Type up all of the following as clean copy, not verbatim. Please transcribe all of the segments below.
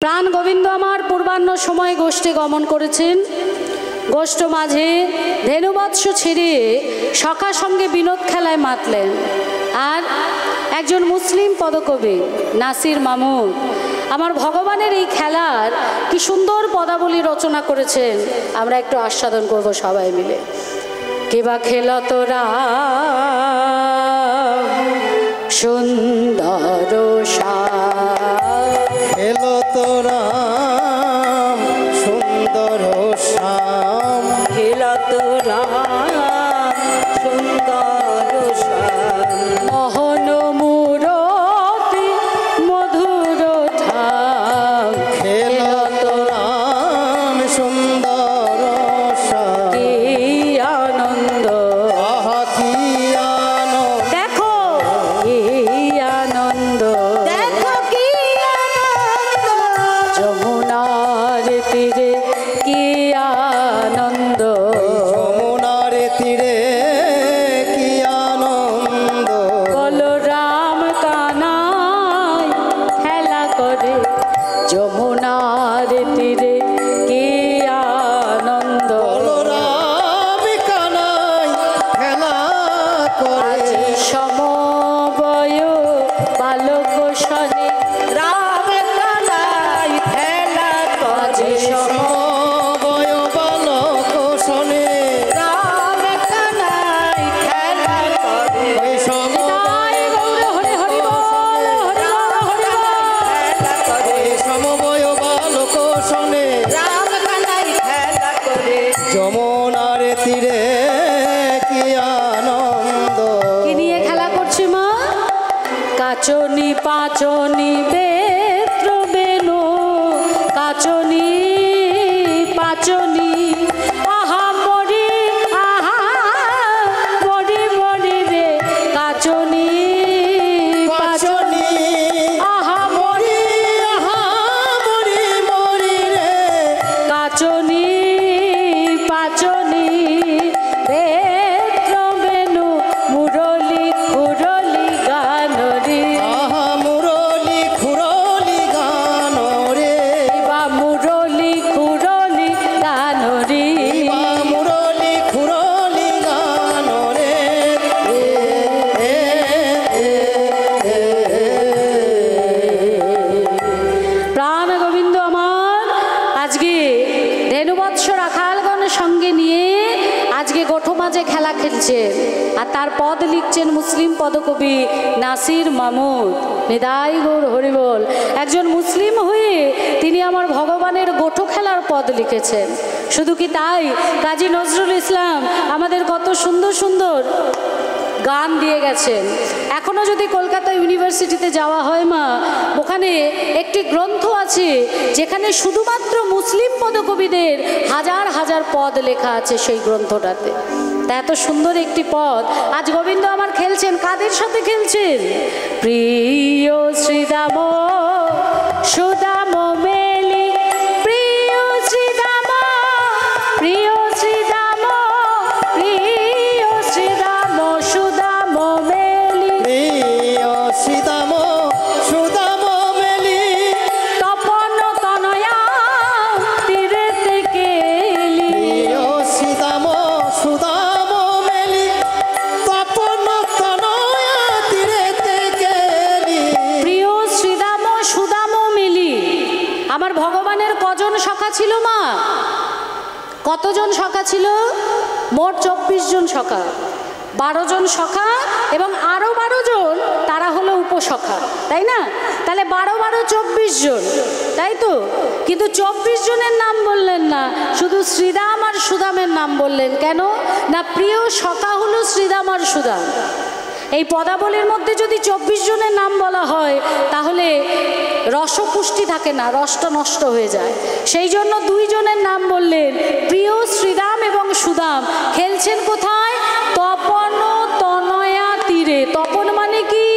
প্রাণ গোবিন্দ আমার পূর্বাহ্ন সময় গোষ্ঠে গমন করেছেন। গোষ্ঠ মাঝে ধেনুবৎস ছিঁড়িয়ে সখা সঙ্গে বিনোদ খেলায় মাতলেন। আর একজন মুসলিম পদকবি নাসির মামুদ আমার ভগবানের এই খেলার কি সুন্দর পদাবলী রচনা করেছেন, আমরা একটু আস্বাদন করব সবাই মিলে। কেবা খেলা তোরা সুন্দর খেলো তোরা সুন্দর শ্যাম, খেলা তোরা সুন্দর মোহন মূরতি মধুর ধাম। খেলো তোরা সুন্দর শ্যাম, কি আনন্দ আহা কি আনন্দ, দেখো কি আনন্দ, দেখো কি আনন্দ যমুনার তীরে কি আনন্দ, যমুনার তীরে কি আনন্দ, বলরাম কানাই খেলা করে যমুনার তীরে কি আনন্দ। বলরাম কানাই খেলা করে সমবয় বালক সনে রাম কানাই খেলা করে, সমবয় বালক শোনে, রাম কানাই খেলা করে। ওই নিতাই গৌর হরে হরি বল, হরি বল হরি বল। ওই সমবয় বালক শোনে, রাম কানাই খেলা করে। যমুনার তীরে কি আনন্দ, কি নিয়ে খেলা করছে মা? কাচনি পাচনি বেত্র বেনু, কাচনি পাচনি আহা মরি, আহা মরি মরি রে কাচনি পাচনি আহা মরি, আহা মরি মরি রে, কাচনি পাচনি বেত্র বেনু মুরলি খুরলি গানরি, আহা মুরলি খুরলি গান রে, বা মুরলি খুরলি গানরি। বা মুরলি খুরলি গান রে, প্রাণ গোবিন্দ আমার আজকে ধেনুবৎস রাখালগণের সঙ্গে নিয়ে আজকে গোঠো মাঝে খেলা খেলছে। আর তার পদ লিখছেন মুসলিম পদকবি নাসির মামুদ। নিতাই গৌর হরিবল। একজন মুসলিম হয়ে তিনি আমার ভগবানের গোঠো খেলার পদ লিখেছেন। শুধু কি তাই, কাজী নজরুল ইসলাম আমাদের কত সুন্দর সুন্দর গান দিয়ে গেছেন। এখনও যদি কলকাতা ইউনিভার্সিটিতে যাওয়া হয় মা, ওখানে একটি গ্রন্থ আছে যেখানে শুধুমাত্র মুসলিম পদকবিদের হাজার হাজার পদ লেখা আছে সেই গ্রন্থটাতে। তা এত সুন্দর একটি পদ আজ গোবিন্দ আমার খেলছেন। কাদের সাথে খেলছেন? প্রিয় শ্রীদাম সুদাম মেলি, প্রিয় শ্রীদাম, প্রিয় শ্রীদাম, প্রিয় শ্রীদাম সুদাম মেলি, প্রিয় সীতাম সুদাম মেলি, তপন তনয়া তীরে থেকে এলি, প্রিয় সীতাম সুদাম মেলি, তপন তনয়া তীরে থেকে এলি। প্রিয় শ্রীদাম সুদাম মেলি। আমার ভগবানের কজন সখা ছিল মা? কতজন সখা ছিল? মোট 24 জন সখা, 12 জন সখা এবং আরও 12 জন তারা হলো উপসখা, তাই না? তাহলে 12 12 24 জন, তাই তো? কিন্তু 24 জনের নাম বললেন না, শুধু শ্রীদাম আর সুদামের নাম বললেন। কেন না? প্রিয় সখা হলো শ্রীদাম আর সুদাম। এই পদাবলীর মধ্যে যদি 24 জনের নাম বলা হয় তাহলে রসপুষ্টি থাকে না, রসটা নষ্ট হয়ে যায়। সেই জন্য 2 জনের নাম বললেন, প্রিয় শ্রীদাম এবং সুদাম। খেলছেন কোথায়? তপন তনয়া তীরে। তপন মানে কি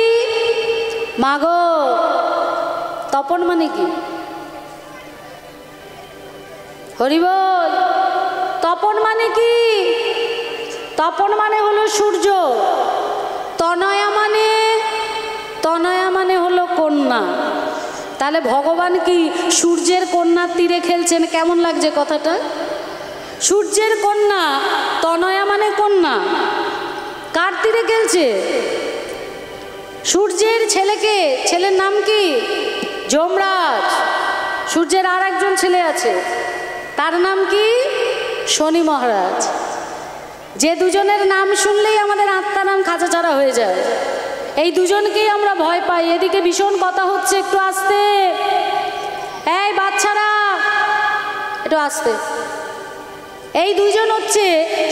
মাগো? তপন মানে কি? হরিবল। তপন মানে কি? তপন মানে হলো সূর্য। তনয়া মানে, তনয়া মানে হলো কন্যা। তাহলে ভগবান কি সূর্যের কন্যার তীরে খেলছেন? কেমন লাগছে কথাটা? সূর্যের কন্যা, তনয়া মানে কন্যা, কার তীরে খেলছে? সূর্যের ছেলেকে, ছেলের নাম কি? যমরাজ। সূর্যের আর একজন ছেলে আছে, তার নাম কি? শনি মহারাজ। যে দুজনের নাম শুনলেই আমাদের আত্মারাম খাঁচাছাড়া হয়ে যায়, এই দুজনকেই আমরা ভয় পাই। এদিকে ভীষণ কথা হচ্ছে, একটু আস্তে, এই বাচ্চারা একটু আস্তে। এই দুইজন হচ্ছে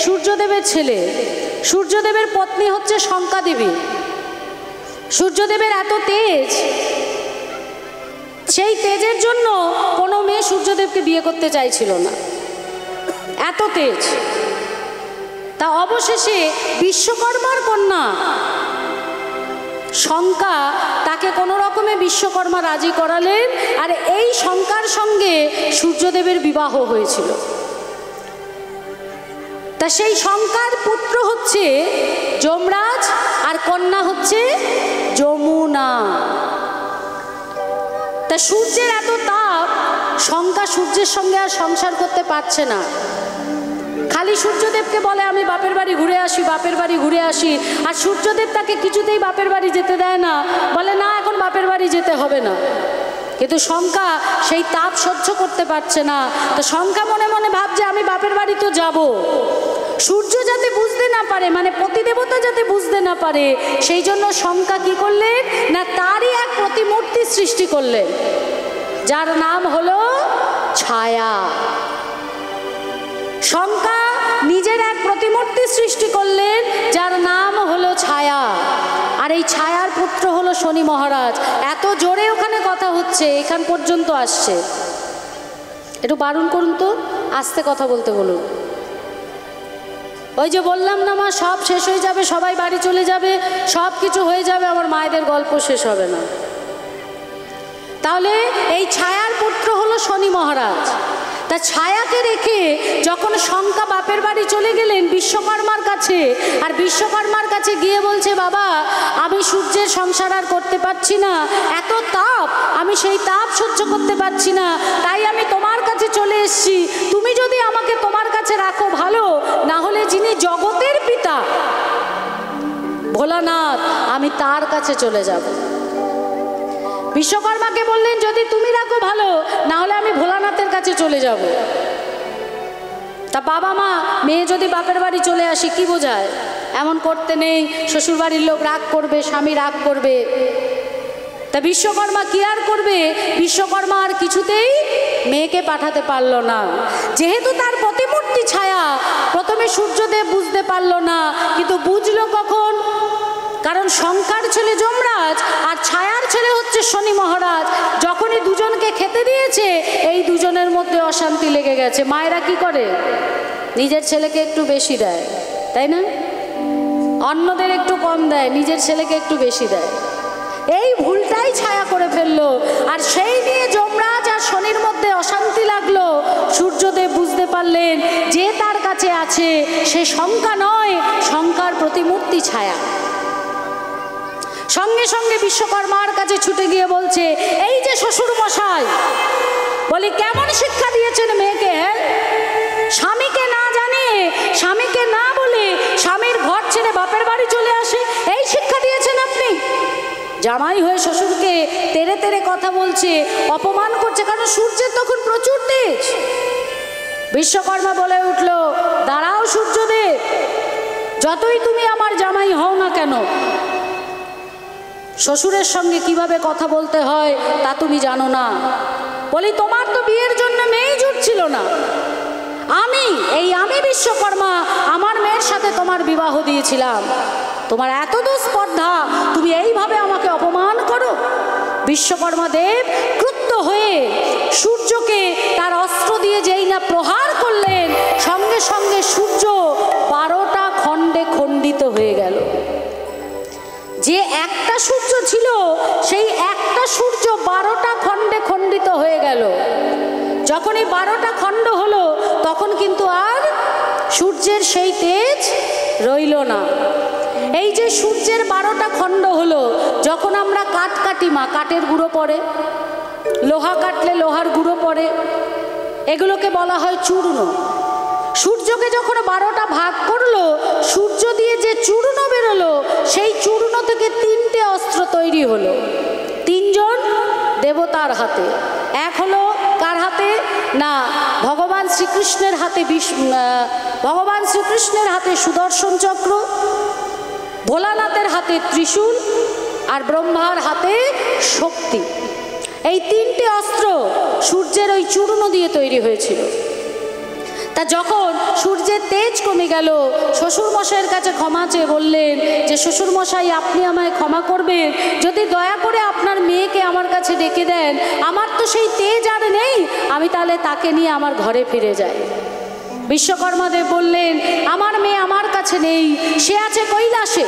সূর্যদেবের ছেলে। সূর্যদেবের পত্নী হচ্ছে শঙ্কা দেবী। সূর্যদেবের এত তেজ, সেই তেজের জন্য কোনো মেয়ে সূর্যদেবকে বিয়ে করতে চাইছিল না, এত তেজ। তা অবশেষে বিশ্বকর্মার কন্যা শঙ্কা, তাকে কোনো রকমে বিশ্বকর্মা রাজি করালেন, আর এই শঙ্কার সঙ্গে সূর্যদেবের বিবাহ হয়েছিল। তা সেই শঙ্কার পুত্র হচ্ছে যমরাজ, আর কন্যা হচ্ছে যমুনা। তা সূর্যের এত তাপ, শঙ্কা সূর্যের সঙ্গে আর সংসার করতে পারছে না। খালি সূর্যদেবকে বলে আমি বাপের বাড়ি ঘুরে আসি, বাপের বাড়ি ঘুরে আসি। আর সূর্যদেব তাকে কিছুতেই বাপের বাড়ি যেতে দেয় না, বলে না এখন বাপের বাড়ি যেতে হবে না। কিন্তু শঙ্কা সেই তাপ সহ্য করতে পারছে না। তো শঙ্কা মনে মনে ভাবছে আমি বাপের বাড়ি তো যাব, সূর্য যাতে বুঝতে না পারে, মানে পতিদেবতা যাতে বুঝতে না পারে, সেই জন্য শঙ্কা কি করলেন না, তারই এক প্রতিমূর্তি সৃষ্টি করলেন, যার নাম হলো ছায়া। শঙ্কা নিজের এক প্রতিমূর্তি সৃষ্টি করলেন, যার নাম হলো ছায়া। আর এই ছায়ার পুত্র হলো শনি মহারাজ। এত জোরে ওখানে কথা হচ্ছে, এখান পর্যন্ত আসছে। একটু বারণ করুন তো, আস্তে কথা বলতে বলুন। ওই যে বললাম না মা, সব শেষ হয়ে যাবে, সবাই বাড়ি চলে যাবে, সব কিছু হয়ে যাবে, আমার মায়েদের গল্প শেষ হবে না। তাহলে এই ছায়ার পুত্র হলো শনি মহারাজ। তা ছায়াকে রেখে যখন শঙ্কা বাপের বাড়ি চলে গেলেন বিশ্বকর্মার কাছে, আর বিশ্বকর্মার কাছে গিয়ে বলছে বাবা আমি সূর্যের সংসার আর করতে পারছি না, এত তাপ, আমি সেই তাপ সহ্য করতে পারছি না, তাই আমি তোমার কাছে চলে এসেছি। তুমি যদি আমাকে তোমার কাছে রাখো ভালো, না হলে যিনি জগতের পিতা ভোলানাথ, আমি তার কাছে চলে যাব। বিশ্বকর্মাকে বললেন যদি তুমি রাখো ভালো, না হলে আমি ভোলানাথের কাছে চলে যাব। তা বাবা মা, মেয়ে যদি বাপের বাড়ি চলে আসে কি বোঝায়? এমন করতে নেই, শ্বশুরবাড়ির লোক রাগ করবে, স্বামী রাগ করবে। তা বিশ্বকর্মা কি আর করবে? বিশ্বকর্মা আর কিছুতেই মেয়েকে পাঠাতে পারল না। যেহেতু তার প্রতিমূর্তি ছায়া, প্রথমে সূর্যদেব বুঝতে পারল না, কিন্তু বুঝলো কখন? কারণ শঙ্কার ছেলে যমরাজ আর ছায়ার ছেলে হচ্ছে শনি মহারাজ। যখনই দুজনকে খেতে দিয়েছে, এই দুজনের মধ্যে অশান্তি লেগে গেছে। মায়েরা কি করে? নিজের ছেলেকে একটু বেশি দেয়, তাই না? অন্যদের একটু কম দেয়, নিজের ছেলেকে একটু বেশি দেয়। এই ভুলটাই ছায়া করে ফেললো, আর সেই নিয়ে যমরাজ আর শনির মধ্যে অশান্তি লাগলো। সূর্যদেব বুঝতে পারলেন যে তার কাছে আছে সে শঙ্কা নয়, শঙ্কার প্রতিমূর্তি ছায়া। সঙ্গে সঙ্গে বিশ্বকর্মার কাছে ছুটে গিয়ে বলছে এই যে শ্বশুর মশাই, বলি কেমন শিক্ষা দিয়েছেন মেয়েকে? স্বামীকে না জানিয়ে, স্বামীকে না বলে স্বামীর ঘর ছেড়ে বাপের বাড়ি চলে আসে, এই শিক্ষা দিয়েছেন আপনি? জামাই হয়ে শ্বশুরকে তেরে তেরে কথা বলছে, অপমান করছে, কারণ সূর্যের তখন প্রচুর তেজ। বিশ্বকর্মা বলে উঠল দাঁড়াও সূর্যদেব, যতই তুমি আমার জামাই হও না কেন, শ্বশুরের সঙ্গে কিভাবে কথা বলতে হয় তা তুমি জানো না। বলি তোমার তো বিয়ের জন্য মেয়ে জুটছিল না, আমি বিশ্বকর্মা আমার মেয়ের সাথে তোমার বিবাহ দিয়েছিলাম, তোমার এত দুঃস্পর্ধা, তুমি এইভাবে আমাকে অপমান করো। বিশ্বকর্মা দেব ক্রুদ্ধ হয়ে সূর্যকে তার অস্ত্র দিয়ে যেই না প্রহার করলেন, সঙ্গে সঙ্গে সূর্য 12টা খণ্ডে খণ্ডিত হয়ে গেল। যে একটা সূর্য ছিল, সেই একটা সূর্য 12টা খণ্ডে খণ্ডিত হয়ে গেল। যখন এই 12টা খণ্ড হলো, তখন কিন্তু আর সূর্যের সেই তেজ রইল না। এই যে সূর্যের 12টা খণ্ড হলো, যখন আমরা কাঠ কাটি, মা কাঠের গুঁড়ো পড়ে, লোহা কাটলে লোহার গুঁড়ো পড়ে, এগুলোকে বলা হয় চূর্ণ। সূর্যকে যখন 12টা ভাগ করলো, সূর্য দিয়ে যে চূর্ণ বেরোলো, সেই চূর্ণ থেকে 3টে অস্ত্র তৈরি হলো, 3জন দেবতার হাতে। এক হলো কার হাতে? না, ভগবান শ্রীকৃষ্ণের হাতে ভগবান শ্রীকৃষ্ণের হাতে সুদর্শন চক্র, ভোলানাথের হাতে ত্রিশূল, আর ব্রহ্মার হাতে শক্তি। এই 3টে অস্ত্র সূর্যের ওই চূর্ণ দিয়ে তৈরি হয়েছিল। তা যখন সূর্যের তেজ কমে গেল, শ্বশুরমশাইয়ের কাছে ক্ষমা চেয়ে বললেন যে শ্বশুরমশাই, আপনি আমায় ক্ষমা করবেন, যদি দয়া করে আপনার মেয়েকে আমার কাছে ডেকে দেন, আমার তো সেই তেজ আর নেই, আমি তাহলে তাকে নিয়ে আমার ঘরে ফিরে যাই। বিশ্বকর্মাদেব বললেন, আমার মেয়ে আমার কাছে নেই, সে আছে কৈলাসে,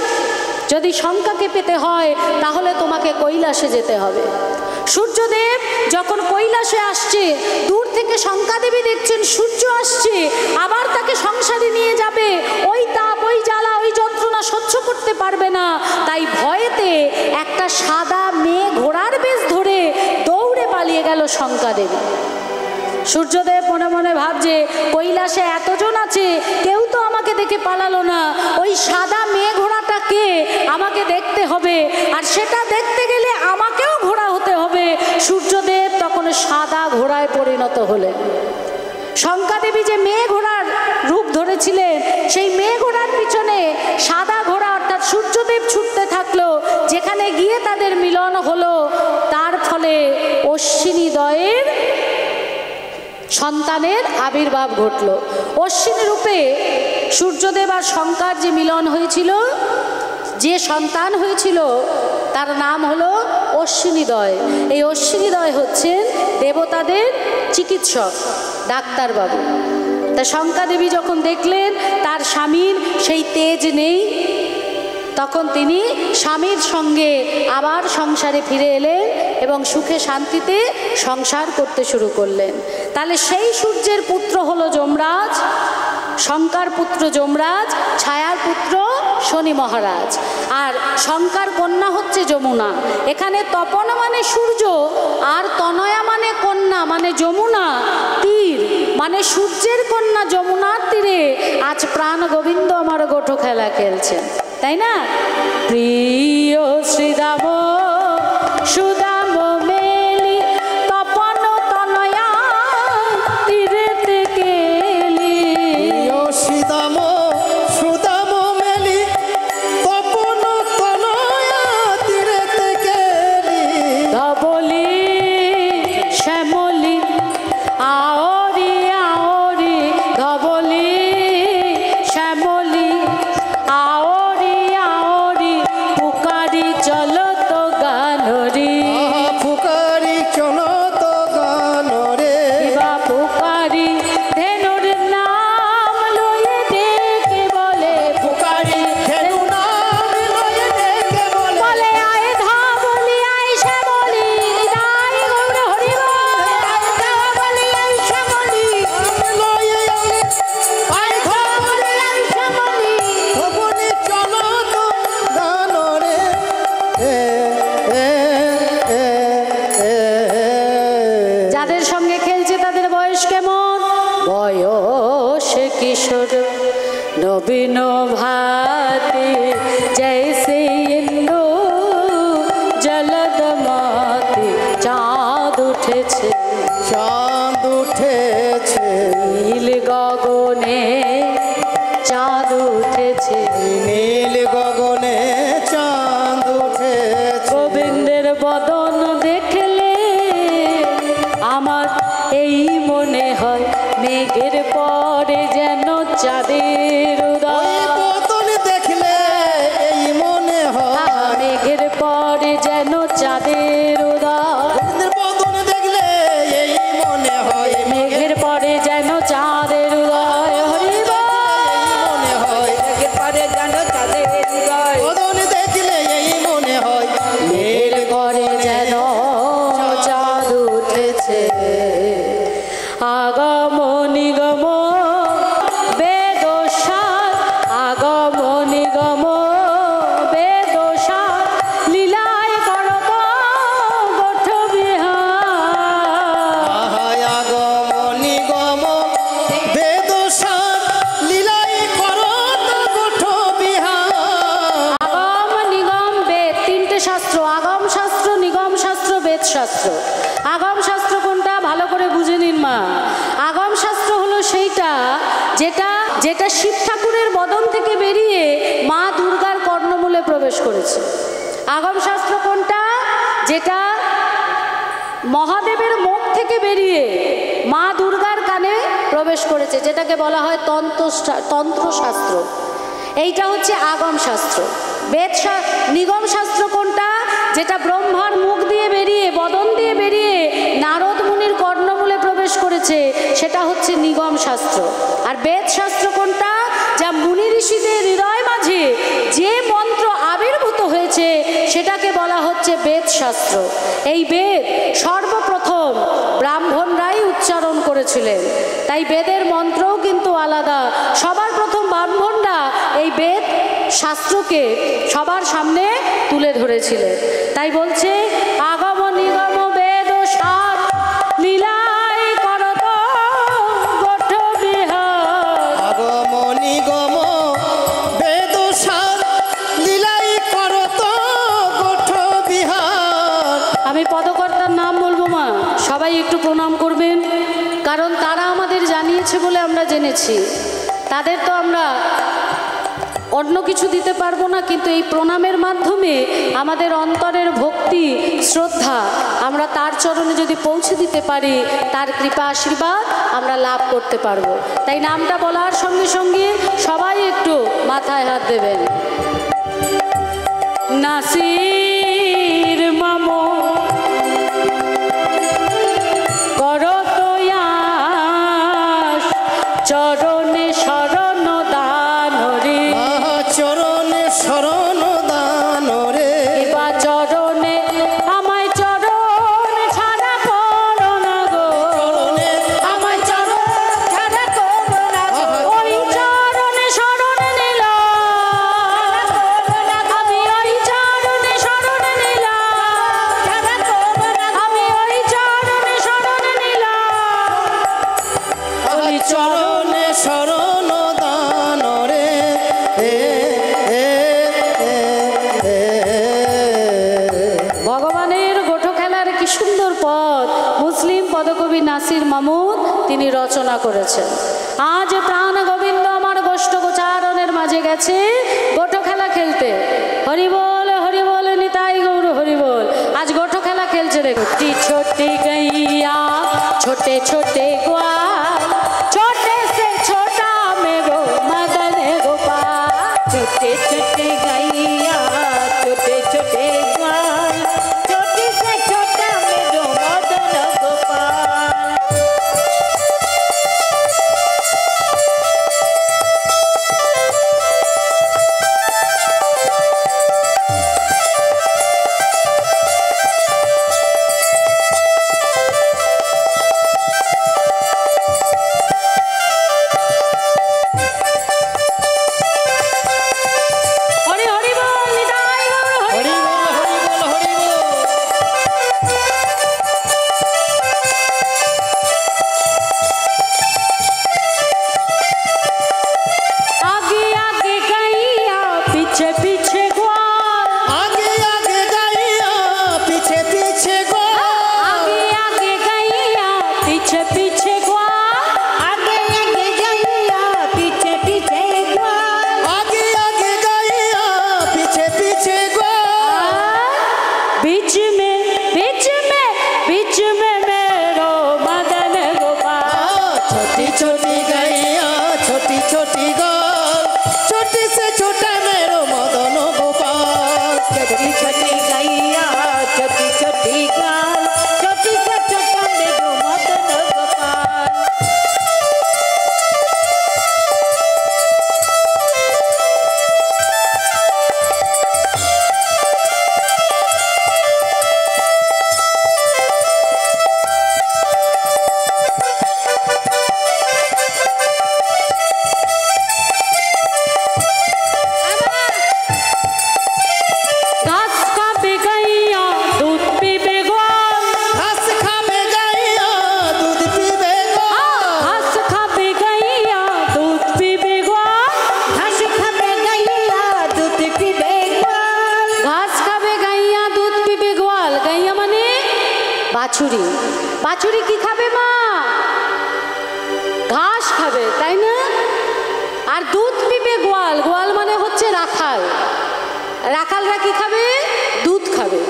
যদি শঙ্কাকে পেতে হয় তাহলে তোমাকে কৈলাসে যেতে হবে। সূর্যদেব যখন কৈলাসে আসছে, দূর থেকে শঙ্কাদেবী দেখছেন সূর্য আসছে, আবার তাকে সংসারে নিয়ে যাবে, ওই তাপ, ওই জ্বালা, ওই যন্ত্রণা সহ্য করতে পারবে না। তাই ভয়েতে একটা সাদা মেয়ে ঘোড়ার বেশ ধরে দৌড়ে পালিয়ে গেল শঙ্কাদেবী। সূর্যদেব মনে মনে ভাবছে, কৈলাসে এতজন আছে, কেউ তো আমাকে দেখে পালালো না, ওই সাদা মেয়ে ঘোড়াটা কে আমাকে দেখতে হবে, আর সেটা দেখতে গেলে আমাকেও ঘোড়া হতে হবে। সূর্যদেব তখন সাদা ঘোড়ায় পরিণত হলেন। শঙ্কাদেবী যে মেয়ে ঘোড়ার রূপ ধরেছিলেন, সেই মেয়ে ঘোড়ার পিছনে সাদা ঘোড়া অর্থাৎ সূর্যদেব ছুটতে থাকলো। যেখানে গিয়ে তাদের মিলন হলো, তার ফলে অশ্বিনীদয়ের সন্তানের আবির্ভাব ঘটল। অশ্বিনী রূপে সূর্যদেব আর শঙ্কার যে মিলন হয়েছিল, যে সন্তান হয়েছিল, তার নাম হলো অশ্বিনীদয়। এই অশ্বিনীদয় হচ্ছেন দেবতাদের চিকিৎসক, ডাক্তারবাবু। তা শঙ্কাদেবী যখন দেখলেন তার স্বামীর সেই তেজ নেই, তখন তিনি স্বামীর সঙ্গে আবার সংসারে ফিরে এলেন এবং সুখে শান্তিতে সংসার করতে শুরু করলেন। তাহলে সেই সূর্যের পুত্র হলো যমরাজ, শঙ্কার পুত্র যমরাজ, ছায়ার পুত্র শনি মহারাজ, আর শঙ্কার কন্যা হচ্ছে যমুনা। এখানে তপন মানে সূর্য, আর তনয়া মানে কন্যা মানে যমুনা, তীর মানে সূর্যের কন্যা যমুনার তীরে আজ প্রাণ গোবিন্দ আমার গোঠো খেলা খেলছেন, তাই না? প্রিয় শ্রীদাম সুদাম মেলি তপন তনয়া তীরেতে কেলি। শ্রীদাম সুদাম মেলি তপন তনয়া তীরেতে কেলি। ধবলি শ্যামলি আওরি আওরি, ধবলি শ্যামলি আওরি আওরি, পুকারি চলো তো গানরি। পুকারি চলো তো গানরে। কিবা পুকারি ধেনুর নাম লয়ে ডেকে বলে, পুকারি ধেনু নাম লয়ে ডেকে বলে। বলে আয় ধবলি আয় শ্যামলি, দাই গৌর হরি বল, ধবলি আয় শ্যামলি, লয়ে আয় ধবলি আয় শ্যামলি। ধবলি চলো তো গানরে। এ এ এ এ। যাদের সঙ্গে খেলছে তাদের বয়স কেমন? বয়স কিশোর নবীন ভাতি, জৈসে ইন্দু জলদমাতি। চাঁদ উঠেছে চাঁদ উঠেছে নীল গগনে, চাঁদ উঠেছে নীল গগনে, চাঁদ উঠেছে। গোবিন্দের বদন দেখলে আমার এই মনে হয়, মেঘের পরে যেন চাঁদের ওই উদয়। বদন দেখলে এই মনে হয়। মেঘের পরে যেন চাঁদের উদয়, গোবিন্দের বদন দেখলে এই মনে হয়। মেঘের পরে যেন চাঁদের উদয়। হরি বল। মনে হয় মেঘের পরে যেন চাঁদের উদয়, বদন দেখলে এই মনে হয়। মেঘের পরে যেন চাঁদ উঠেছে। আগম নিগম বেদসার, আগম নিগম বেদসার, লীলায় করব গোঠ বিহার। করেছে। আগম শাস্ত্র কোনটা? যেটা মহাদেবের মুখ থেকে বেরিয়ে মা দুর্গার কানে প্রবেশ করেছে, যেটাকে বলা হয় তন্ত্রশাস্ত্র। এইটা হচ্ছে আগম শাস্ত্র। নিগম শাস্ত্র কোনটা? যেটা ব্রহ্মার মুখ দিয়ে বেরিয়ে, বদন দিয়ে বেরিয়ে নারদ মুনির কর্ণমূলে প্রবেশ করেছে, সেটা হচ্ছে নিগম শাস্ত্র। আর বেদ শাস্ত্র কোনটা? যা মুনি ঋষিদের হৃদয় মাঝে যে মন্ত্র আবির্ভূত হয়েছে সেটাকে বলা হচ্ছে বেদ শাস্ত্র। এই বেদ সর্বপ্রথম ব্রাহ্মণরাই উচ্চারণ করেছিলেন, তাই বেদের মন্ত্রও কিন্তু আলাদা। সবার প্রথম ব্রাহ্মণরা এই বেদ শাস্ত্রকে সবার সামনে তুলে ধরেছিলেন। তাই বলছে আগম নিগম বেদ সাত লীলাই করত গোঠ বিহার। আগম নিগম বেদ সাত লীলাই করত গোঠ বিহার। আমি পদকর্তার নাম বলবো মা, সবাই একটু প্রণাম করবেন, কারণ তারা আমাদের জানিয়েছে বলে আমরা জেনেছি। তাদের তো আমরা অন্য কিছু দিতে পারবো না, কিন্তু এই প্রণামের মাধ্যমে আমাদের অন্তরের ভক্তি শ্রদ্ধা আমরা তার চরণে যদি পৌঁছে দিতে পারি, তার কৃপা আশীর্বাদ আমরা লাভ করতে পারবো। তাই নামটা বলার সঙ্গে সঙ্গে সবাই একটু মাথায় হাত দেবেন। নাসির মামো করতয়াস চরণে শরণ দান রে। চরণে শরণ দান রে। এবা চরণে আমায় চরণ ছাড়া করো না গো। আমায় চরণ ছাড়া করো না গো। ওই চরণে শরণ নিলাম, আমি ওই চরণে শরণ নিলাম, আমি ওই চরণে শরণ নিলাম। ওই চরণে শরণ দান রে। ভগবানের গোঠো খেলার কি সুন্দর পদ মুসলিম পদকবি নাসির মামুদ তিনি রচনা করেছেন। আজ প্রাণ গোবিন্দ আমার গোষ্ঠ গোচারণের মাঝে গেছে গোঠো খেলা খেলতে। হরি বল নিতাই গৌর হরি বল। আজ গোঠো খেলা খেলছে রে। ছোটি ছোটি গैया ছোটে ছোটে ग्वाल, छोटे से छोटा मेरो मदन गोपाल। छोटे छोटे गैया छोटे छोटे ग्वाल, छोटे से छोटा मेरो मदन गोपाल। हरि बोल निताई गौर हरि। হরি বল হরি বল হরি বল। आगे आगे गैया पीछे पीछे ग्वाल, आगे आगे गैया पीछे पीछे ग्वाल। आगे आगे गैया पीछे पीछे ग्वाल, आगे आगे गैया पीछे पीछे ग्वाल। आगे आगे गैया पीछे पीछे ग्वाल। बीच में मेरो मदन गोपाल। छोटी छोटी गैया छोटी छोटी गाल, छोटी से छोटा मेरो मदन गोपाल। छोटी छोटी गैया छोटी छोटी गाल, छोटी से छोटा मेरो मदन गोपाल। घास खाबे गैया दूध पीबे ग्वाल, घास खाबे गैया दूध पीबे ग्वाल। घास खाबे गैया दूध पीबे ग्वाल, घास खाबे गैया दूध पीबे ग्वाल। घास खाबे गैया दूध पीबे ग्वाल। गैया মানে বাছুরি। বাছুরি কি খাবে মা? ঘাস খাবে, তাই না? আর দুধ পিবে গোয়াল। গোয়াল মানে হচ্ছে রাখাল। রাখালরা কি খাবে? দুধ খাবে।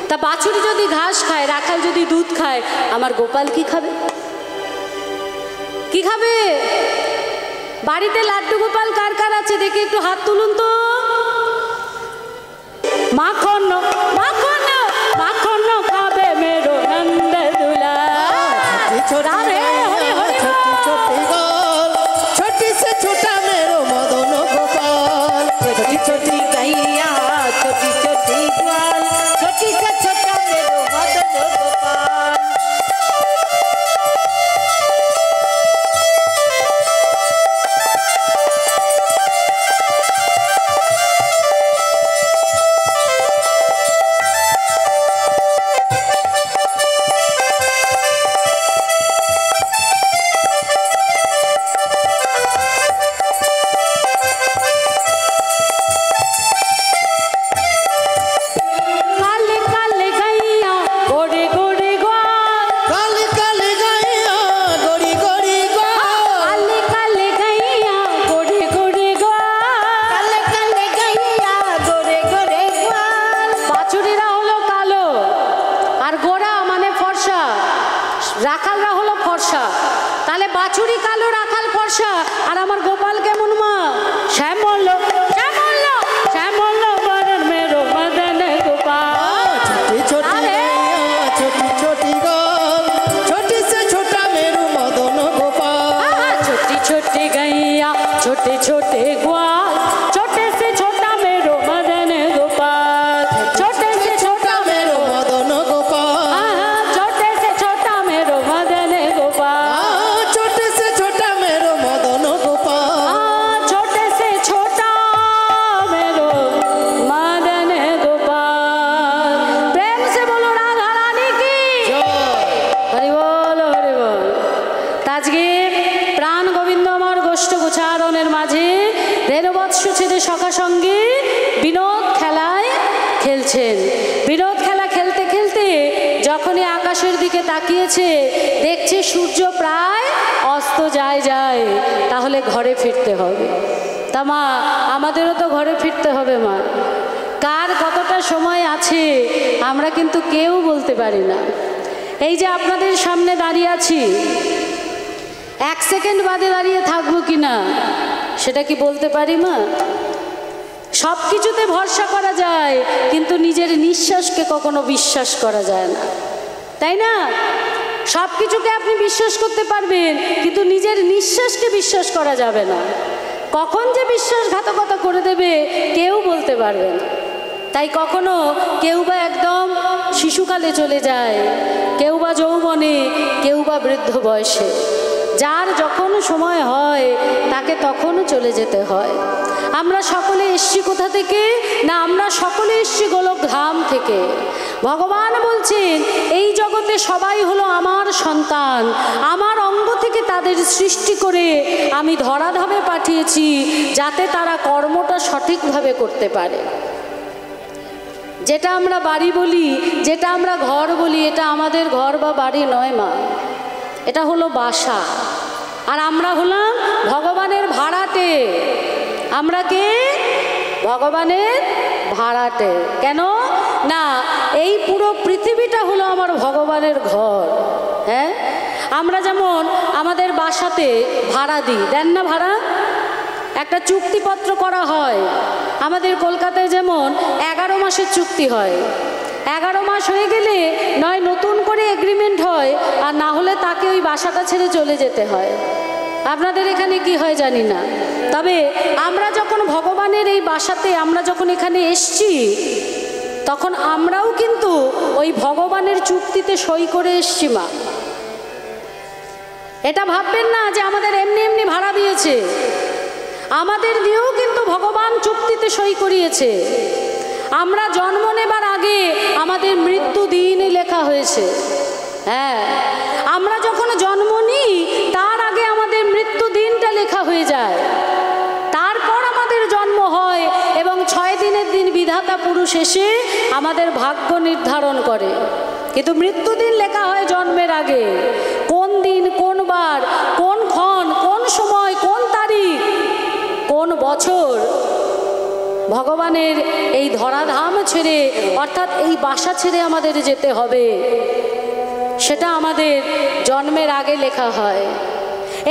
তা বাছুরি যদি ঘাস খায়, রাখাল যদি দুধ খায়, আমার গোপাল কি খাবে? কি খাবে? বাড়িতে লাড্ডু গোপাল কার কার আছে দেখি একটু হাত তুলুন তো। মাখন মাখন মাখন খাবে মেরো নন্দ দুলা। छोटी छोटी गोल छोटी से छोटा मेरो मदन गोपाल। छोटी छोटी गैया छोटी छोटी ग्वाल छोटी से छोटा मेरो मदन गोपाल। রাখালরা হলো ফর্সা, তাহলে বাছুরি কালো, রাখাল ফর্সা, আর আমার গোপাল কেমন মা? শ্যামল শ্যামল শ্যামল বরণ মেরো মদন গোপাল। छोटी छोटी गैया छोटी छोटी गोल छोटी से छोटा मेरो मदन गोपाल। छोटी छोटी गैया छोटे छोटे ग्वाल छोटे से छोटा मेरो मदन गोपाल। छोटे से छोटा मेरो मदन गोपाल। छोटे से छोटा मेरो मदन गोपाल। छोटे से छोटा मेरो मदन गोपाल। छोटे से छोटा मेरो मदन गोपाल। प्रेम से बोलो राधा रानी की हरि बोल हरि बोल। আজকে প্রাণ গোবিন্দ আমার গোষ্ঠ গোচারণের মাঝে রেণুবৎস ছেদে সখা সঙ্গে বিনোদ খেলায় খেলছেন। বিনোদ খেলা খেলতে খেলতে যখনই আকাশের দিকে তাকিয়েছে, দেখছে সূর্য প্রায় অস্ত যায় যায়, তাহলে ঘরে ফিরতে হবে। তা মা, আমাদেরও তো ঘরে ফিরতে হবে মা। কার কতটা সময় আছে আমরা কিন্তু কেউ বলতে পারি না। এই যে আপনাদের সামনে দাঁড়িয়ে আছি, 1 সেকেন্ড বাদে দাঁড়িয়ে থাকবো কি না সেটা কি বলতে পারি মা? সব কিছুতে ভরসা করা যায়, কিন্তু নিজের নিঃশ্বাসকে কখনো বিশ্বাস করা যায় না, তাই না? সব কিছুকে আপনি বিশ্বাস করতে পারবেন, কিন্তু নিজের নিঃশ্বাসকে বিশ্বাস করা যাবে না। কখন যে বিশ্বাসঘাতকতা করে দেবে কেউ বলতে পারবে না। তাই কখনো কেউ বা একদম শিশুকালে চলে যায়, কেউ বা যৌবনে, কেউ বা বৃদ্ধ বয়সে। যার যখন সময় হয় তাকে তখনও চলে যেতে হয়। আমরা সকলে এসছি কোথা থেকে? না, আমরা সকলে এসছি গোলক ধাম থেকে। ভগবান বলছেন এই জগতে সবাই হলো আমার সন্তান, আমার অঙ্গ থেকে তাদের সৃষ্টি করে আমি ধরাধামে পাঠিয়েছি, যাতে তারা কর্মটা সঠিকভাবে করতে পারে। যেটা আমরা বাড়ি বলি, যেটা আমরা ঘর বলি, এটা আমাদের ঘর বা বাড়ি নয় মা, এটা হলো বাসা। আর আমরা হলাম ভগবানের ভাড়াটে। আমরা কে? ভগবানের ভাড়াটে। কেন না, এই পুরো পৃথিবীটা হলো আমার ভগবানের ঘর। হ্যাঁ, আমরা যেমন আমাদের বাসাতে ভাড়া দিই, দেন না ভাড়া? একটা চুক্তিপত্র করা হয়। আমাদের কলকাতায় যেমন 11 মাসের চুক্তি হয়। 11 মাস হয়ে গেলে নয় নতুন করে এগ্রিমেন্ট হয়, আর না হলে তাকে ওই বাসাটা ছেড়ে চলে যেতে হয়। আপনাদের এখানে কি হয় জানি না, তবে আমরা যখন ভগবানের এই বাসাতে, আমরা যখন এখানে এসছি, তখন আমরাও কিন্তু ওই ভগবানের চুক্তিতে সই করে এসছি মা। এটা ভাববেন না যে আমাদের এমনি এমনি ভাড়া দিয়েছে, আমাদের দিয়েও কিন্তু ভগবান চুক্তিতে সই করিয়েছে। আমরা জন্ম নেবার আগে আমাদের মৃত্যু দিন লেখা হয়েছে। হ্যাঁ, আমরা যখন জন্ম নিই তার আগে আমাদের মৃত্যু দিনটা লেখা হয়ে যায়, তারপর আমাদের জন্ম হয়, এবং 6 দিনের দিন বিধাতা পুরুষ এসে আমাদের ভাগ্য নির্ধারণ করে। কিন্তু মৃত্যু দিন লেখা হয় জন্মের আগে। কোন দিন, কোন বার, কোন ক্ষণ, কোন সময়, কোন তারিখ, কোন বছর ভগবানের এই ধরাধাম ছেড়ে, অর্থাৎ এই বাসা ছেড়ে আমাদের যেতে হবে, সেটা আমাদের জন্মের আগে লেখা হয়।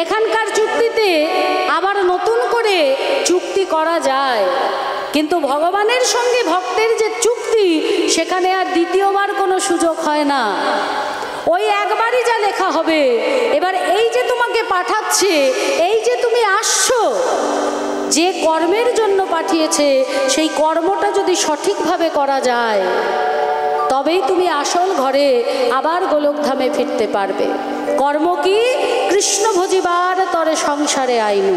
এখানকার চুক্তিতে আবার নতুন করে চুক্তি করা যায়, কিন্তু ভগবানের সঙ্গে ভক্তের যে চুক্তি, সেখানে আর দ্বিতীয়বার কোনো সুযোগ হয় না, ওই একবারই যা লেখা হবে। এবার এই যে তোমাকে পাঠাচ্ছে, এই যে তুমি আসছো, যে কর্মের জন্য পাঠিয়েছে সেই কর্মটা যদি সঠিকভাবে করা যায়, তবেই তুমি আসল ঘরে আবার গোলকধামে ফিরতে পারবে। কর্ম কি? কৃষ্ণ ভজিবার তরে সংসারে আইনু।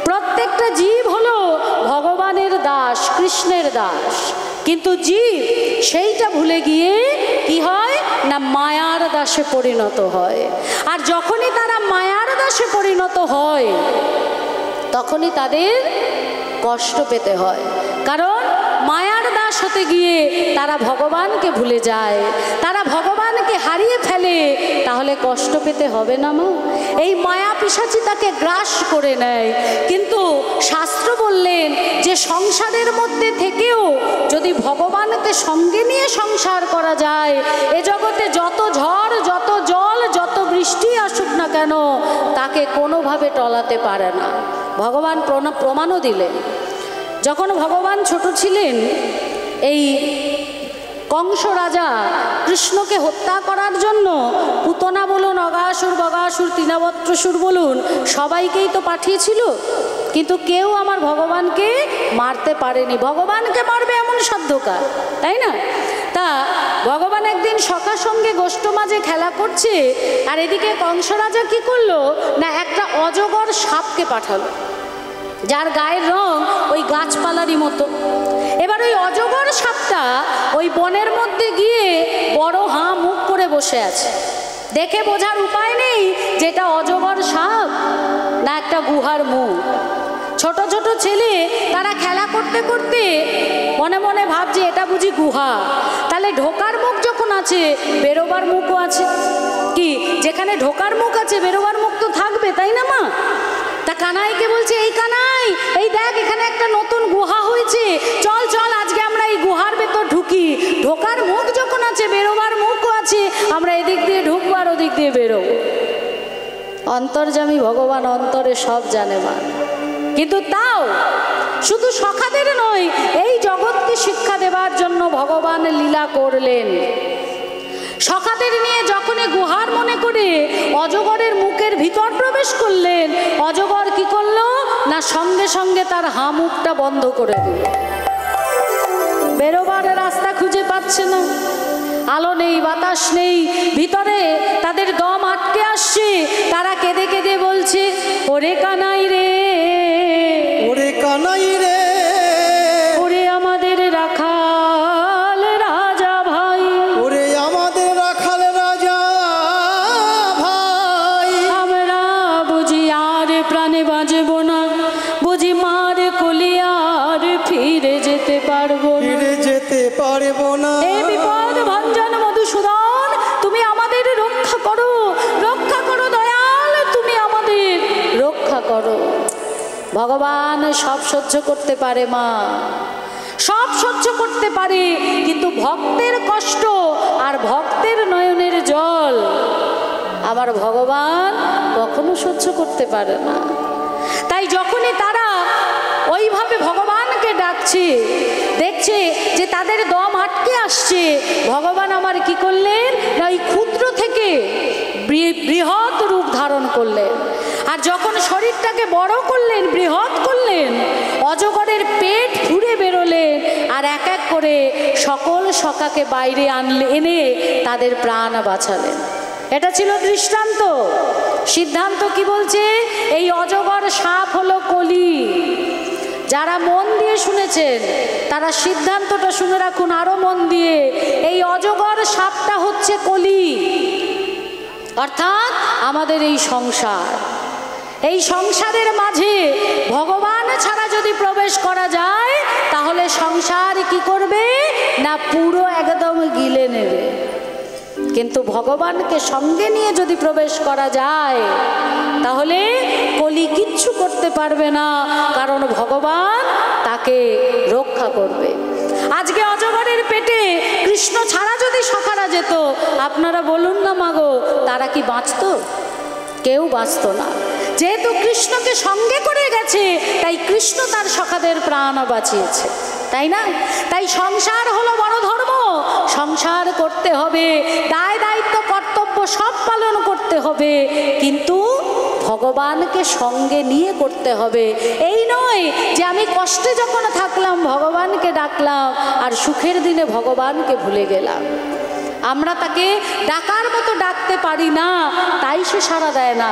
প্রত্যেকটা জীব হলো ভগবানের দাস, কৃষ্ণের দাস, কিন্তু জীব সেইটা ভুলে গিয়ে কি হয় না মায়ার দাসে পরিণত হয়। আর যখনই তারা মায়ার দাসে পরিণত হয়, তখনই তাদের কষ্ট পেতে হয়, কারণ মায়ার দাস হতে গিয়ে তারা ভগবানকে ভুলে যায়, তারা ভগবানকে হারিয়ে ফেলে। তাহলে কষ্ট পেতে হবে না মা? এই মায়া পিশাচী তাকে গ্রাস করে নেয়। কিন্তু শাস্ত্র বললেন যে সংসারের মধ্যে থেকেও যদি ভগবানকে সঙ্গে নিয়ে সংসার করা যায়, এ জগতে যত ঝড়, যত জল, যত বৃষ্টি আসুক না কেন, তাকে কোনোভাবে টলাতে পারে না। ভগবান প্রমাণও দিলেন। যখন ভগবান ছোট ছিলেন, এই কংস রাজা কৃষ্ণকে হত্যা করার জন্য পুতনা বলুন, অগাসুর, বগাসুর, তৃণবত্রসুর বলুন, সবাইকেই তো পাঠিয়েছিল, কিন্তু কেউ আমার ভগবানকে মারতে পারেনি। ভগবানকে মারবে এমন সাধ্যকার, তাই না? তা ভগবান একদিন সখার সঙ্গে গোষ্ঠ মাঝে খেলা করছে, আর এদিকে কংস রাজা কি করলো না একটা অজগর সাপকে পাঠালো, যার গায়ের রং ওই গাছপালারই মতো। এবার ওই অজগর সাপটা ওই বনের মধ্যে গিয়ে বড় হাঁ মুখ করে বসে আছে। দেখে বোঝার উপায় নেই যেটা অজগর সাপ না একটা গুহার মুখ। ছোট ছোট ছেলে তারা খেলা করতে করতে মনে মনে ভাবছে এটা বুঝি গুহা, তাহলে ঢোকার মুখ যখন আছে বেরোবার মুখও আছে। কি, যেখানে ঢোকার মুখ আছে বেরোবার মুখ তো থাকবে, তাই না মা? তা কানাইকে বলছে, এই কানাই, এই দেখ এখানে একটা নতুন গুহা হয়েছে, চল চল আজকে আমরা এই গুহার ভেতর ঢুকি। ঢোকার মুখ যখন আছে বেরোবার মুখও আছে, আমরা এদিক দিয়ে ঢুকবো আর ওদিক দিয়ে বেরোবো। অন্তর্যামী ভগবান অন্তরে সব জানে মা। কিন্তু তাও শুধু সখাদের নয়, এই জগৎকে শিক্ষা দেবার জন্য ভগবান লীলা করলেন। সখাদের নিয়ে যখনই গুহার মনে করে অজগরের মুখের ভিতর প্রবেশ করলেন, অজগর কি করলো না সঙ্গে সঙ্গে তার হাঁ মুখটা বন্ধ করে দিল। বেরোবার রাস্তা খুঁজে পাচ্ছে না, আলো নেই, বাতাস নেই, ভিতরে তাদের দম আটকে আসছে। তারা কেঁদে কেঁদে বলছে, ওরে কানাই রে, ওরে কানাই রে, ওরে আমাদের রাখাল রাজা ভাই, ওরে আমাদের রাখাল রাজা ভাই, আমরা বুঝি আর প্রাণে বাঁচব না, বুঝি মার কলি আর ফিরে যেতে পারবো না, ফিরে যেতে পারবো না। এই বিপদ ভঞ্জন মধুসূদন, তুমি আমাদের রক্ষা করো, রক্ষা করো দয়াল, তুমি আমাদের রক্ষা করো। ভগবান সব সহ্য করতে পারে মা, সব সহ্য করতে পারে, কিন্তু ভক্তের কষ্ট আর ভক্তের নয়নের জল আমার ভগবান কখনো সহ্য করতে পারে না। তাই যখনই তারা ওইভাবে ভগবানকে ডাকছে, দেখছে যে তাদের দম আটকে আসছে, ভগবান আমার কি করলেন না ওই ক্ষুদ্র থেকে বৃহৎ রূপ ধারণ করলেন। আর যখন শরীরটাকে বড় করলেন, বৃহৎ করলেন, অজগরের পেট ফুঁড়ে বেরোলেন, আর এক এক করে সকল সখাকে বাইরে এনে তাদের প্রাণ বাঁচালেন। এটা ছিল দৃষ্টান্ত। সিদ্ধান্ত কি বলছে? এই অজগর সাপ হলো কলি। যারা মন দিয়ে শুনেছেন তারা সিদ্ধান্তটা শুনে রাখুন আরো মন দিয়ে। এই অজগর সাপটা হচ্ছে কলি, অর্থাৎ আমাদের এই সংসার। এই সংসারের মাঝে ভগবান ছাড়া যদি প্রবেশ করা যায়, তাহলে সংসার কি করবে না পুরো একদম গিলে নেবে। কিন্তু ভগবানকে সঙ্গে নিয়ে যদি প্রবেশ করা যায় তাহলে কলি কিচ্ছু করতে পারবে না, কারণ ভগবান তাকে রক্ষা করবে। আজকে অজগরের পেটে কৃষ্ণ ছাড়া যদি সখারা যেত, আপনারা বলুন না মাগো, তারা কি বাঁচত? কেউ বাঁচত না। যেহেতু কৃষ্ণকে সঙ্গে করে গেছে, তাই কৃষ্ণ তার সখাদের প্রাণ বাঁচিয়েছে, তাই না? তাই সংসার হলো বড় ধর্ম, সংসার করতে হবে, দায় দায়িত্ব কর্তব্য সব পালন করতে হবে, কিন্তু ভগবানকে সঙ্গে নিয়ে করতে হবে। এই নয় যে আমি কষ্টে যখন থাকলাম ভগবানকে ডাকলাম আর সুখের দিনে ভগবানকে ভুলে গেলাম। আমরা তাকে ডাকার মতো ডাকতে পারি না, তাই সে সাড়া দেয় না।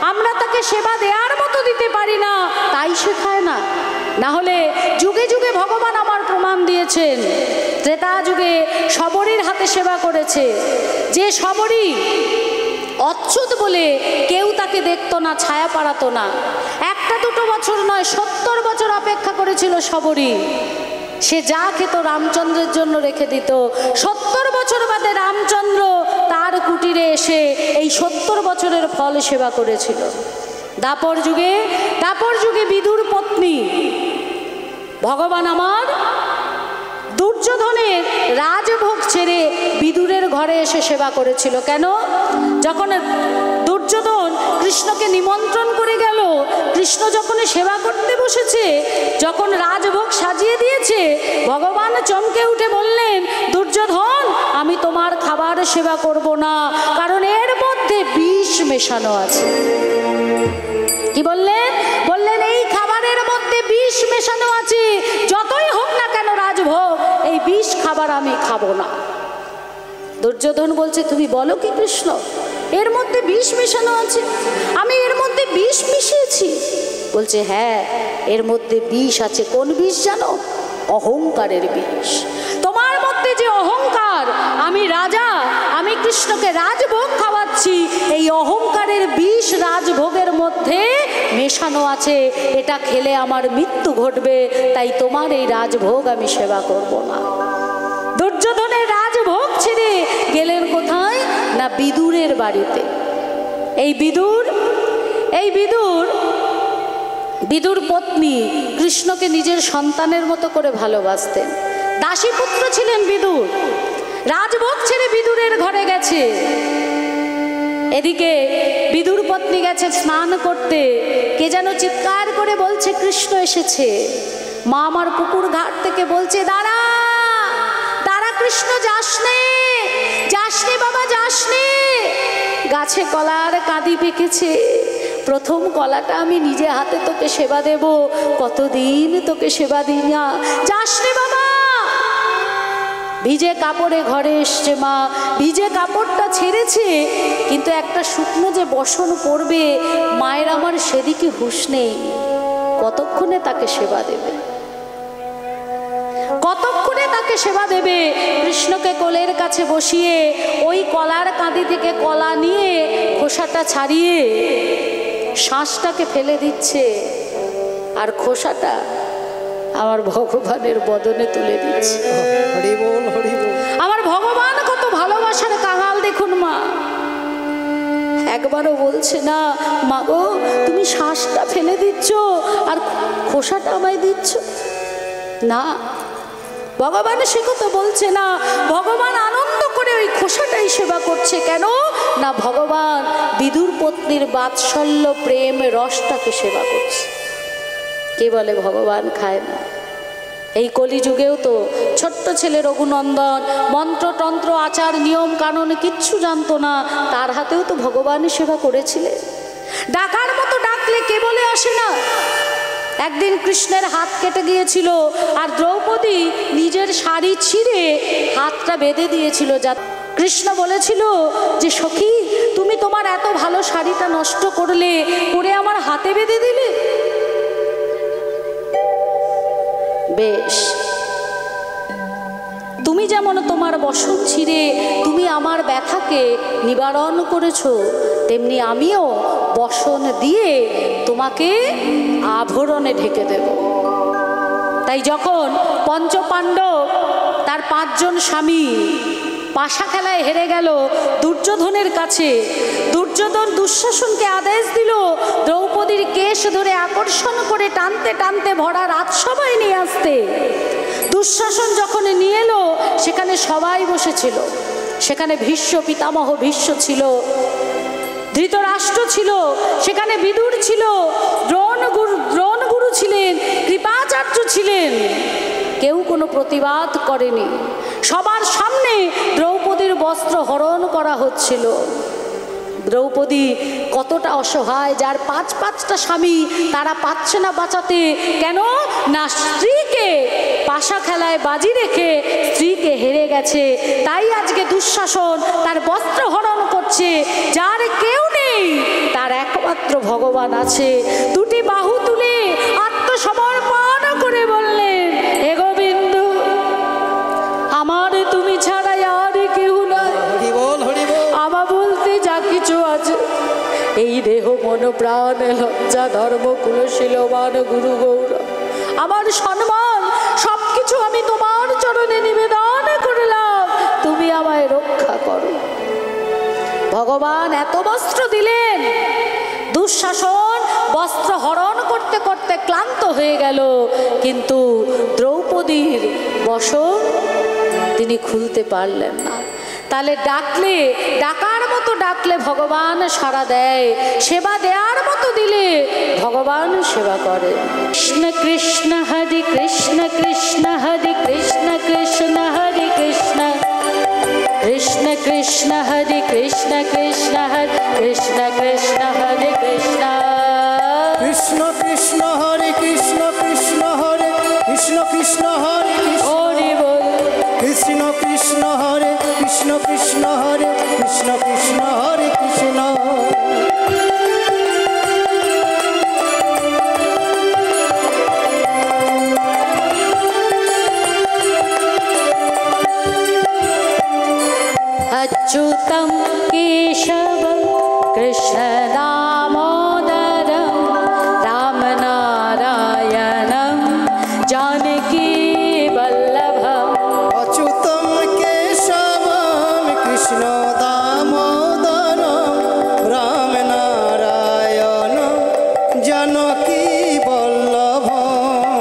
আমরা তাকে সেবা দেওয়ার মতো দিতে পারি না, তাই সে খায় না। না হলে যুগে যুগে ভগবান আমার প্রমাণ দিয়েছেন। ত্রেতা যুগে শবরীর হাতে সেবা করেছে, যে শবরী অচ্যুত বলে কেউ তাকে দেখতো না, ছায়া পাড়াতো না। একটা দুটো বছর নয়, 70 বছর অপেক্ষা করেছিল শবরী। সে যা খেত রামচন্দ্রের জন্য রেখে দিত। 70 বছর বাদে রামচন্দ্র তার কুটিরে এসে এই 70 বছরের ফল সেবা করেছিল। দাপর যুগে বিদুর পত্নী ভগবান আমার দুর্যোধনের রাজভোগ ছেড়ে বিদুরের ঘরে এসে সেবা করেছিল। কেন? যখন দুর্যোধন কৃষ্ণকে নিমন্ত্রণ করে গেল, কৃষ্ণ যখন সেবা করতে বসেছে, যখন রাজভোগ সাজিয়ে দিয়েছে, ভগবান চমকে উঠে বললেন, দুর্যোধন, আমি তোমার খাবার সেবা করব না, কারণ এর মধ্যে বিষ মেশানো আছে। কি বললেন? বললেন এই খাবারের মধ্যে বিষ মেশানো আছে, যতই হোক না কেন রাজভোগ, এই বিষ খাবার আমি খাবো না। দুর্যোধন বলছে, তুমি বলো কি কৃষ্ণ, এর মধ্যে বিষ মেশানো আছে? আমি এর মধ্যে বিষ মিশিয়েছি? বলছে, হ্যাঁ, এর মধ্যে বিষ আছে। কোন বিষ জানো? অহংকারের বিষ। তোমার মধ্যে যে অহংকার, আমি রাজা, আমি কৃষ্ণকে রাজভোগ খাওয়াচ্ছি, এই অহংকারের বিষ রাজভোগের মধ্যে মেশানো আছে। এটা খেলে আমার মৃত্যু ঘটবে, তাই তোমার এই রাজভোগ আমি সেবা করব না। দুর্যোধনের রাজভোগ ছেড়ে গেলেন কোথায়? না বিদুরের বাড়িতে। এই বিদুর পত্নী কৃষ্ণকে নিজের সন্তানের মতো করে ভালোবাসতেন। দাসীপুত্র ছিলেন বিদুর। রাজভোগ ছেড়ে বিদুরের ঘরে গেছে। এদিকে বিদুর পত্নী গেছে স্নান করতে, কে যেন চিৎকার করে বলছে, কৃষ্ণ এসেছে। মা আমার পুকুর ঘাট থেকে বলছে, দাঁড়া কৃষ্ণ, যাস নে বাবা, যাস নে। গাছে কলার কাঁদি পেকেছে, প্রথম কলাটা আমি নিজে হাতে তোকে সেবা দেব, কতদিন তোকে সেবা দিই না, যাস নে বাবা। ভিজে কাপড়ে ঘরে এসছে মা, ভিজে কাপড়টা ছেড়েছে, কিন্তু একটা শুকনো যে বসন পড়বে, মায়ের আমার সেদিকে হুঁশ নেই। কতক্ষণে তাকে সেবা দেবে, কতক্ষণে তাকে সেবা দেবে? কৃষ্ণকে কোলের কাছে বসিয়ে ওই কলার কাঁদি থেকে কলা নিয়ে খোসাটা ছাড়িয়ে শ্বাসটাকে ফেলে দিচ্ছে, আর খোসাটা আমার ভগবানের বদনে তুলে দিচ্ছে। হরি বল, হরি বল। আমার ভগবান কত ভালোবাসার কাঙাল দেখুন মা। একবারও বলছে না, মা গো তুমি শ্বাসটা ফেলে দিচ্ছ আর খোসাটা আমায় দিচ্ছ না। ভগবান সে কথা বলছে না। ভগবান আনন্দ করে ওই খোসাটাই সেবা করছে। কেন না? ভগবান বিদুর পত্নীর বাৎসল্য প্রেম রসটাকে সেবা করছে। কে বলে ভগবান খায় না? এই কলিযুগেও তো ছোট্ট ছেলে রঘুনন্দন মন্ত্রতন্ত্র আচার নিয়ম কানুন কিচ্ছু জানতো না, তার হাতেও তো ভগবানের সেবা করেছিলেন। ডাকার মতো ডাকলে কে বলে আসে না? একদিন কৃষ্ণের হাত কেটে গিয়েছিল, আর দ্রৌপদী নিজের শাড়ি ছিঁড়ে হাতটা বেঁধে দিয়েছিল। যা কৃষ্ণ বলেছিল যে, সখী তুমি তোমার এত ভালো শাড়িটা নষ্ট করলে, করে আমার হাতে বেঁধে দিলে। বেশ, তুমি যেমন তোমার বসন ছিঁড়ে তুমি আমার ব্যথাকে নিবারণ করেছো, তেমনি আমিও বসন দিয়ে তোমাকে আভরণে ঢেকে দেব। তাই যখন পঞ্চপাণ্ডব তার 5 জন স্বামী পাশা খেলায় হেরে গেল দুর্যোধনের কাছে। দুর্যোধন দুঃশাসনকে আদেশ দিল দ্রৌপদীর কেশ ধরে আকর্ষণ করে টানতে টানতে ভরা রাজসভায় নিয়ে আসতে। দুঃশাসন যখন নিয়ে এলো সেখানে সবাই বসেছিল। সেখানে ভীষ্ম পিতামহ ভীষ্ম ছিল, ধৃতরাষ্ট্র ছিল, সেখানে বিদুর ছিল, দ্রোণগুরু ছিলেন, কৃপাচার্য ছিলেন। কেউ কোনো প্রতিবাদ করেনি। সবার সামনে দ্রৌপদীর বস্ত্র হরণ করা হচ্ছিল। দ্রৌপদী কতটা অসহায়, যার পাঁচটা স্বামী, তারা পাচ্ছে না বাঁচাতে। কেন না, স্ত্রীকে পাশা খেলায় বাজি রেখে স্ত্রীকে হেরে গেছে। তাই আজকে দুঃশাসন তার বস্ত্র হরণ করছে। যার কেউ নেই, তার একমাত্র ভগবান আছে। দুটি বাহু তুলে আত্মসমর্পণ করে বললেন, হে গোবিন্দ, আমার তুমি ছাড়া আর কেউ নাই। আমার বলতে যা কিছু আছে, এই দেহ মন প্রাণ লজ্জা ধর্ম কুলশীলবান গুরু গৌর, আমার সম্মান সবকিছু আমি তোমার চরণে নিবেদন করলাম, তুমি আমায় রক্ষা করো। ভগবান এত বস্ত্র দিলেন, দুঃশাসন বস্ত্র হরণ করতে করতে ক্লান্ত হয়ে গেল, কিন্তু দ্রৌপদীর বসন তিনি খুলতে পারলেন না। তাহলে ডাকলে, ডাকার মতো ডাকলে ভগবান সাড়া দেয়, সেবা দেওয়ার মতো দিলে ভগবান সেবা করে। কৃষ্ণ কৃষ্ণ হরে কৃষ্ণ, কৃষ্ণ হরে কৃষ্ণ, কৃষ্ণ হরে কৃষ্ণ, কৃষ্ণ কৃষ্ণ হরে কৃষ্ণ, কৃষ্ণ হরে কৃষ্ণ, কৃষ্ণ হরে কৃষ্ণ, কৃষ্ণ কৃষ্ণ হরে কৃষ্ণ, কৃষ্ণ হরে কৃষ্ণ, কৃষ্ণ হরে হরি বল। কৃষ্ণ কৃষ্ণ হরে কৃষ্ণ, কৃষ্ণ হরে কৃষ্ণ, কৃষ্ণ হরে কৃষ্ণ। अच्युतं केशवं कृष्ण दामोदरं रामनारायणं जानकी वल्लभम्। अच्युतं केशवं कृष्ण दामोदरं रामनारायणं जानकी वल्लभम्।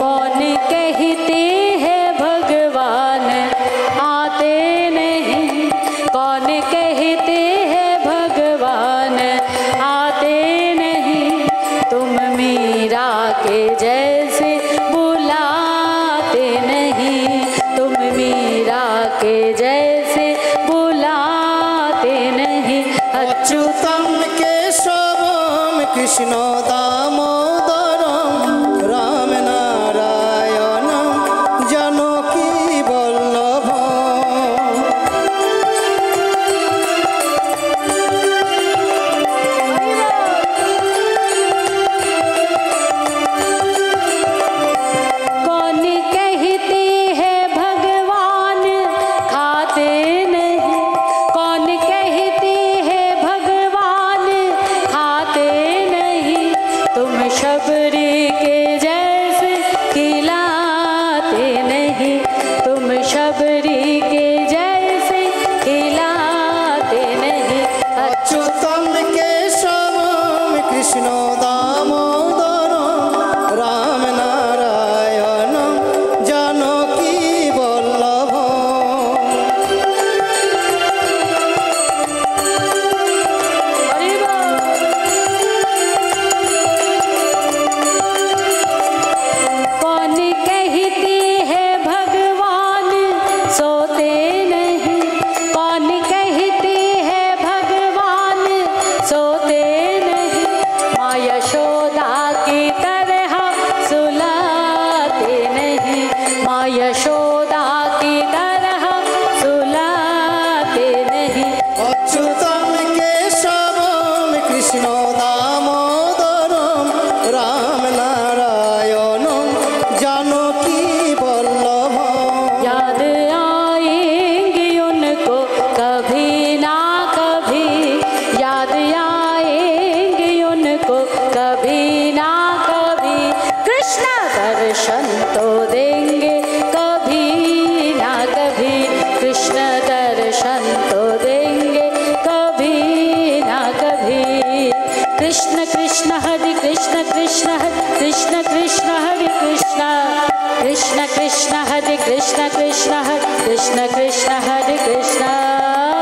कौन कहते हैं भगवान आते नहीं, कौन कहते हैं भगवान आते नहीं, तुम मीरा के जैसे बुलाते नहीं, तुम मीरा के जैसे बुलाते नहीं। अच्युतं केशवं कृष्ण दामोदरं रामनारायणं जानकी वल्लभम्। कौन कहते हैं भगवान खाते नहीं, कौन कहते हैं भगवान खाते नहीं, तुम शबरी के जैसे खिलाते नहीं, तुम शबरी के जैसे खिलाते नहीं। अच्युतं केशवं कृष्ण दामोदरं रामनारायणं जानकी वल्लभम्। हरि बोल। कौन कहते हैं भगवान सोते नहीं, कौन कहते हैं भगवान सोते नहीं, माया Hare Krishna Krishna Krishna Krishna Hare Krishna Krishna Krishna Hare Krishna Krishna Krishna Krishna Hare Krishna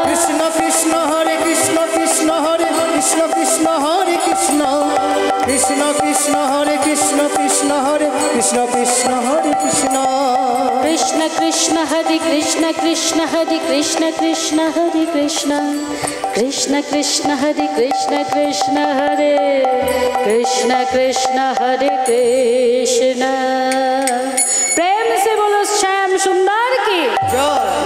Krishna Krishna Hare Krishna Krishna Hare Krishna Krishna Hare Krishna Krishna Krishna Hare Krishna Krishna Hare Krishna Krishna Hare Krishna Krishna Krishna Hare Krishna Krishna Hare Krishna Krishna Hare Krishna Krishna Krishna Hare Krishna Krishna Hare Krishna Krishna Hare Krishna प्रेम से बोलो श्याम सुंदर की জয়